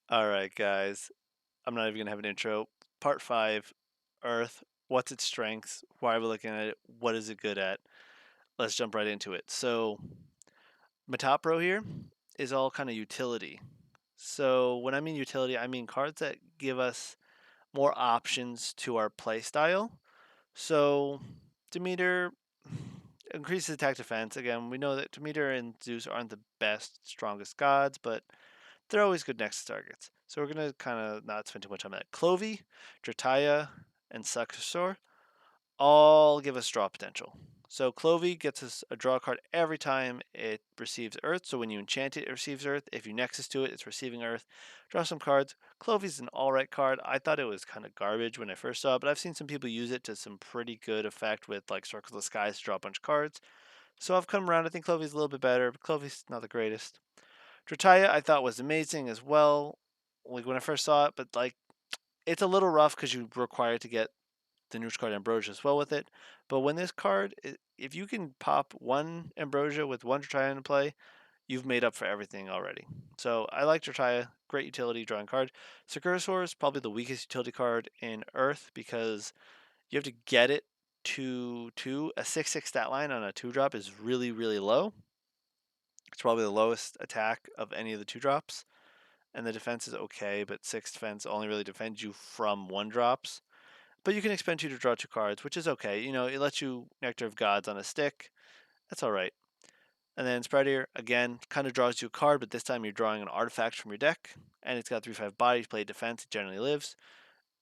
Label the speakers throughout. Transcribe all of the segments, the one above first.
Speaker 1: All right, guys. I'm not even gonna have an intro. Part five, Earth. What's its strengths? Why are we looking at it? What is it good at? Let's jump right into it. So, my top row here is all kind of utility. So, when I mean utility, I mean cards that give us more options to our play style. So, Demeter increases attack defense. Again, we know that Demeter and Zeus aren't the best, strongest gods, but they're always good next targets. So we're going to kind of not spend too much time on that. Clovey, Drataya, and Successor all give us draw potential. So Clovey gets us a draw card every time it receives Earth. So when you enchant it, it receives Earth. If you Nexus to it, it's receiving Earth. Draw some cards. Clovey's an alright card. I thought it was kind of garbage when I first saw it, but I've seen some people use it to some pretty good effect with like Circles of the Skies to draw a bunch of cards. So I've come around. I think Clovey's a little bit better, but Clovey's not the greatest. Drataya I thought was amazing as well, like when I first saw it, but like it's a little rough because you require to get the neutral card Ambrosia as well with it. But when this card, if you can pop one Ambrosia with one Drataya into play, you've made up for everything already. So I like Drataya, great utility drawing card. Sakurasaur is probably the weakest utility card in Earth because you have to get it to 2. A 6/6 stat line on a 2-drop is really, really low. It's probably the lowest attack of any of the 2-drops. And the defense is okay, but 6 defense only really defends you from 1-drops. But you can expend 2 to draw 2 cards, which is okay. You know, it lets you Nectar of Gods on a stick. That's alright. And then Spreadier, again, kind of draws you a card, but this time you're drawing an artifact from your deck. And it's got 3/5 body, play defense, it generally lives.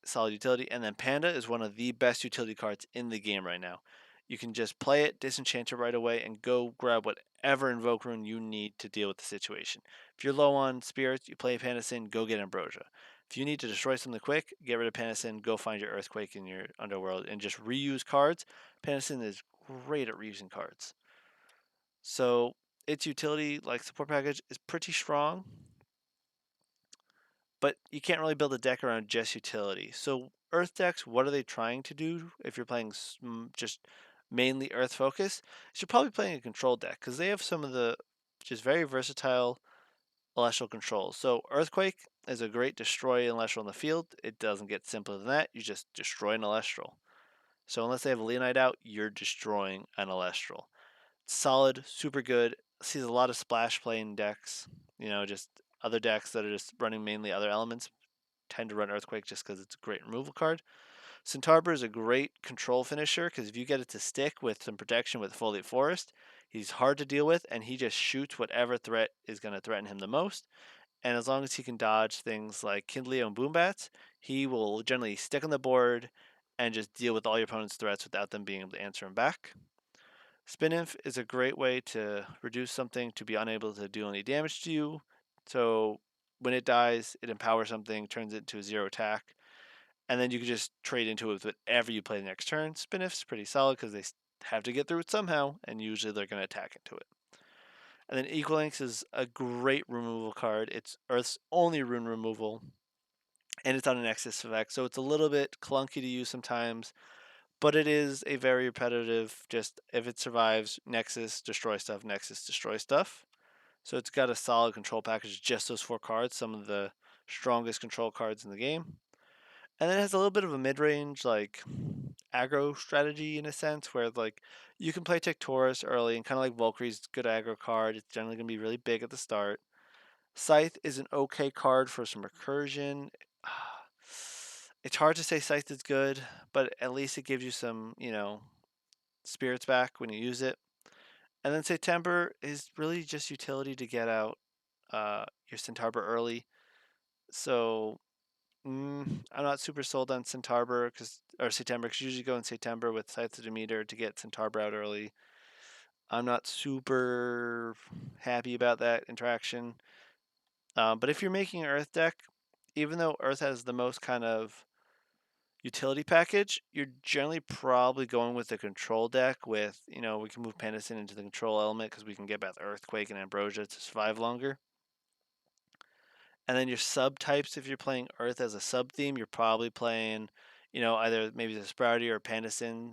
Speaker 1: Solid utility. And then Panda is one of the best utility cards in the game right now. You can just play it, disenchant it right away, and go grab whatever Invoke Rune you need to deal with the situation. If you're low on spirits, you play Panda Sin, go get Ambrosia. If you need to destroy something quick, get rid of Panda Sin, go find your Earthquake in your Underworld, and just reuse cards. Panda Sin is great at reusing cards. So its utility, like support package, is pretty strong, but you can't really build a deck around just utility. So Earth decks, what are they trying to do? If you're playing just mainly Earth focus, you're probably playing a control deck because they have some of the just very versatile Celestial controls. So Earthquake is a great destroy an Celestial in the field. It doesn't get simpler than that. You just destroy an Celestial. So unless they have a Leonite out, you're destroying an Celestial. Solid, super good. Sees a lot of splash play in decks. You know, just other decks that are just running mainly other elements tend to run Earthquake just because it's a great removal card. Centaur is a great control finisher because if you get it to stick with some protection with Foliate Forest, he's hard to deal with and he just shoots whatever threat is going to threaten him the most. And as long as he can dodge things like Kindleo and Boombats, he will generally stick on the board and just deal with all your opponent's threats without them being able to answer him back. Spinif is a great way to reduce something to be unable to do any damage to you. So when it dies, it empowers something, turns it into a 0 attack, and then you can just trade into it with whatever you play the next turn. Spinif's pretty solid because they have to get through it somehow, and usually they're going to attack into it. And then Equalinx is a great removal card. It's Earth's only rune removal, and it's on an Nexus effect, so it's a little bit clunky to use sometimes, but it is a very repetitive, just if it survives, Nexus, destroy stuff, Nexus, destroy stuff. So it's got a solid control package, just those 4 cards, some of the strongest control cards in the game. And then it has a little bit of a mid-range, like, aggro strategy in a sense, where, like, you can play Tictorus early, and kind of like Valkyrie's good aggro card, it's generally going to be really big at the start. Scythe is an okay card for some recursion. It's hard to say Scythe is good, but at least it gives you some, spirits back when you use it. And then September is really just utility to get out your Centaur early. So I'm not super sold on Centaur or September because you usually go in September with Scythe of Demeter to get Centaur out early. I'm not super happy about that interaction. But if you're making an Earth deck, even though Earth has the most kind of utility package, you're generally probably going with the control deck with, we can move Panacin into the control element because we can get back Earthquake and Ambrosia to survive longer. And then your subtypes, if you're playing Earth as a sub theme, you're probably playing, either maybe the Sprouty or Panacin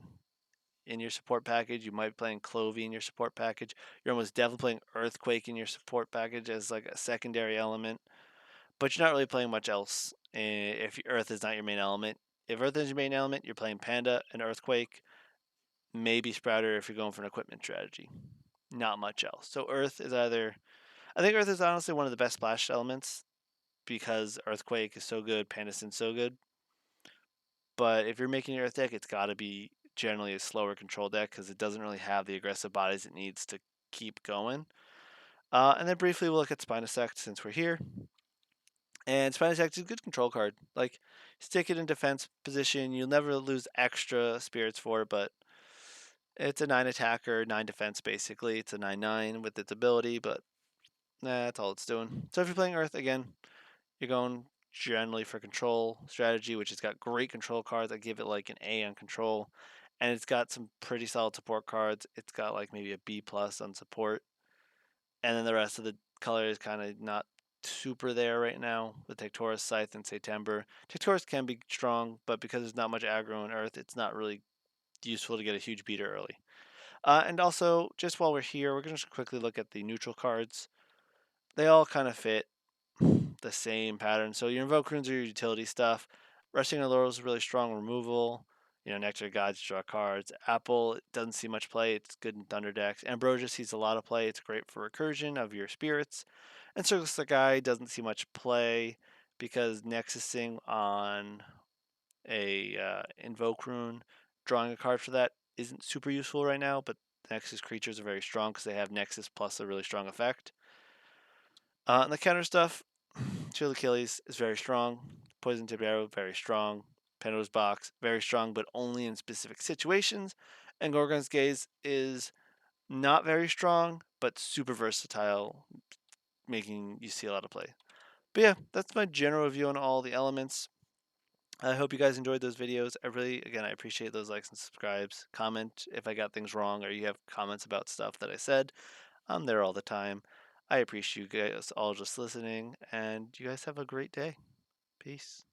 Speaker 1: in your support package. You might be playing Clovey in your support package. You're almost definitely playing Earthquake in your support package as like a secondary element. but you're not really playing much else if Earth is not your main element. If Earth is your main element, you're playing Panda and Earthquake, maybe Sprouter if you're going for an equipment strategy. Not much else. So Earth is either. I think Earth is honestly one of the best splash elements because Earthquake is so good, Panda's so good. But if you're making an Earth deck, it's got to be generally a slower control deck because it doesn't really have the aggressive bodies it needs to keep going. And then briefly we'll look at Spinosect since we're here. And Spinosect is a good control card. Like, stick it in defense position. You'll never lose extra spirits for it, but it's a 9 attacker, 9 defense basically. It's a 9/9 with its ability, but that's all it's doing. So if you're playing Earth, again, you're going generally for control strategy, which has got great control cards. I give it like an A on control. And it's got some pretty solid support cards. It's got like maybe a B plus on support. And then the rest of the color is kind of not super there right now with Tectoris, Scythe, and September. Tectoris can be strong, but because there's not much aggro in Earth, it's not really useful to get a huge beater early. And also, just while we're here, we're going to quickly look at the neutral cards. They all kind of fit the same pattern. So your Invoke Runes are your utility stuff. Rushing on Laurel is really strong removal. Nectar Gods draw cards. Apple doesn't see much play. It's good in Thunder decks. Ambrosia sees a lot of play. It's great for recursion of your spirits. And Circus the Guy doesn't see much play because Nexusing on a Invoke Rune, drawing a card for that isn't super useful right now, but Nexus creatures are very strong because they have Nexus plus a really strong effect. And the counter stuff, Shield Achilles is very strong. Poison Tipped Arrow, very strong. Pandora's Box, very strong, but only in specific situations. And Gorgon's Gaze is not very strong, but super versatile, making you see a lot of play. But yeah, that's my general review on all the elements. I hope you guys enjoyed those videos. I appreciate those likes and subscribes. Comment if I got things wrong or you have comments about stuff that I said. I'm there all the time. I appreciate you guys all just listening, and you guys have a great day. Peace.